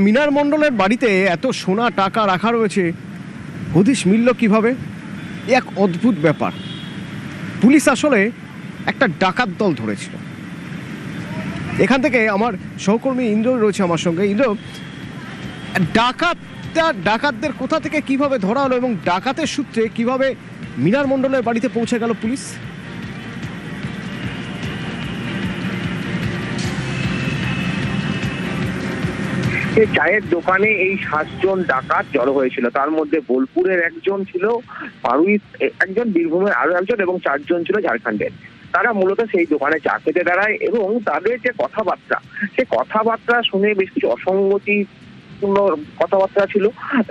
মিনার মণ্ডলের বাড়িতে এত সোনা টাকা রাখা রয়েছে, হদিশ মিলল কিভাবে? এক অদ্ভুত ব্যাপার। পুলিশ আসলে একটা ডাকাত দল ধরেছিল। এখান থেকে আমার সহকর্মী ইন্দ্র রয়েছে আমার সঙ্গে। ইন্দ্র, ডাকাতদের কোথা থেকে কিভাবে ধরা হলো এবং ডাকাতের সূত্রে কিভাবে মিনার মণ্ডলের বাড়িতে পৌঁছে গেল পুলিশ? চায়ের দোকানে এই 7 জন ডাকাত জড়ো হয়েছিল। তার মধ্যে বোলপুরের একজন ছিল, পারুইত একজন, বীরভূমের আরো একজন এবং 4 জন ছিল ঝাড়খণ্ডের। তারা মূলত সেই দোকানে চা খেতে দাঁড়ায় এবং তাদের যে কথাবার্তা, সে কথাবার্তা শুনে বেশ কিছু অসঙ্গতি কথাবার্তা ছিল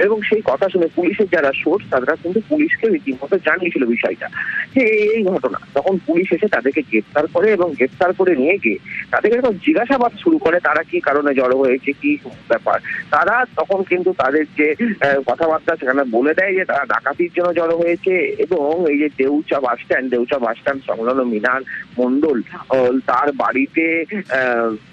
এবং সেই কথা শুনে পুলিশের যারা সোর্স তারা কিন্তু পুলিশকে রীতিমতো জানিয়েছিল বিষয়টা, যে এই ঘটনা। তখন পুলিশ এসে তাদেরকে গ্রেপ্তার করে এবং গ্রেপ্তার করে নিয়ে গিয়ে তাদেরকে যখন জিজ্ঞাসাবাদ শুরু করে তারা কি কারণে জড়ো হয়েছে, কি ব্যাপার, তারা তখন কিন্তু তাদের যে কথাবার্তা সেখানে বলে দেয় যে তারা ডাকাতির জন্য জড়ো হয়েছে এবং এই যে দেউচা বাস স্ট্যান্ড সংলগ্ন মিনার মণ্ডল তার বাড়িতে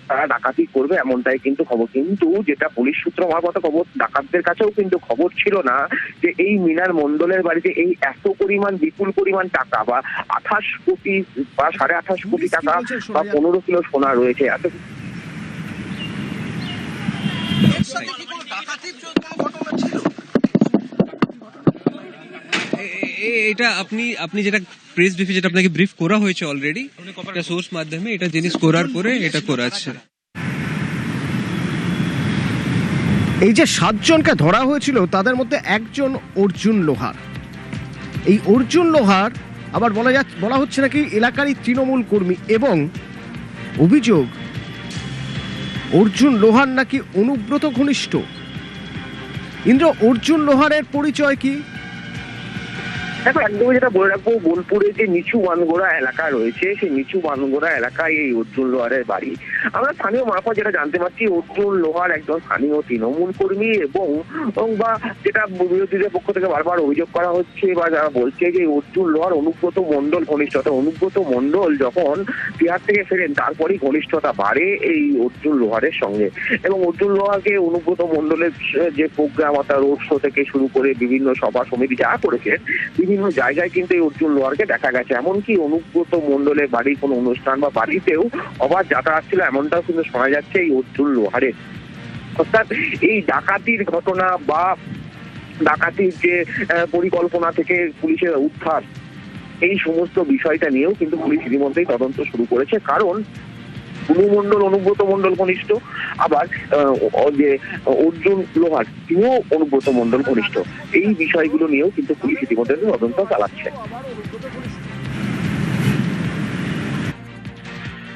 তারা ডাকাতি করবে এমনটাই কিন্তু খবর। কিন্তু যেটা পুলিশ সূত্র মারফত খবর, ডাকাতদের কাছেও কিন্তু খবর ছিল না যে এই মিনার মণ্ডলের বাড়িতে এই এত পরিমাণ বিপুল পরিমাণ টাকা বা 28 কোটি বা 28.5 কোটি টাকা বা 15 কিলো সোনা রয়েছে। এত এটা আপনি যেটা প্রেস ব্রিফে যেটা আপনাকে ব্রিফ করা হয়েছে অলরেডি, এটা সোর্স মাধ্যমে এটা জিনিস করার পরে এটা করাচ্ছে। এই যে 7 জনকে ধরা হয়েছিল তাদের মধ্যে একজন অর্জুন লোহার। এই অর্জুন লোহার আবার বলা হচ্ছে নাকি এলাকারই তৃণমূল কর্মী এবং অভিযোগ অর্জুন লোহার নাকি অনুব্রত ঘনিষ্ঠ। ইন্দ্র, অর্জুন লোহারের পরিচয় কি? দেখো, একদমই যেটা বলে রাখবো, বোলপুরে যে নিচু বানগোড়া এলাকা রয়েছে সেই নিচু বানগোড়া এলাকায় এই অর্জুন লোহারের বাড়ি। আমরা স্থানীয় মারফত যেটা জানতে পারছি, অর্জুন লোহার একজন স্থানীয় তৃণমূল কর্মী এবং বা যেটা বিরোধীদের পক্ষ থেকে বারবার অভিযোগ করা হচ্ছে বা যারা বলছে যে অর্জুন লোহার অনুব্রত মণ্ডল ঘনিষ্ঠতা। অনুব্রত মণ্ডল যখন বিহার থেকে ফেরেন তারপরেই ঘনিষ্ঠতা বাড়ে এই অর্জুন লোহারের সঙ্গে এবং অর্জুন লোহারকে অনুব্রত মণ্ডলের যে প্রোগ্রাম অর্থাৎ রোড শো থেকে শুরু করে বিভিন্ন সভা সমিতি যা করেছে বিভিন্ন জায়গায় কিন্তু এই অর্জুন লোহারকে দেখা গেছে। এমনকি অনুব্রত মণ্ডলের বাড়ির কোনো অনুষ্ঠান বা বাড়িতেও অবাধ যাতায়াত ছিল এমনটাও কিন্তু শোনা যাচ্ছে এই অর্জুন লোহারের। অর্থাৎ এই ডাকাতির ঘটনা বা ডাকাতির যে পরিকল্পনা থেকে পুলিশের উদ্ধার, এই সমস্ত বিষয়টা নিয়েও কিন্তু পুলিশ ইতিমধ্যেই তদন্ত শুরু করেছে। কারণ অনুব্রত মণ্ডল ঘনিষ্ঠ, আবার যে অর্জুন লোহার তিনিও অনুব্রত মণ্ডল ঘনিষ্ঠ। এই বিষয়গুলো নিয়েও কিন্তু পুলিশ ইতিমধ্যে তদন্ত চালাচ্ছে।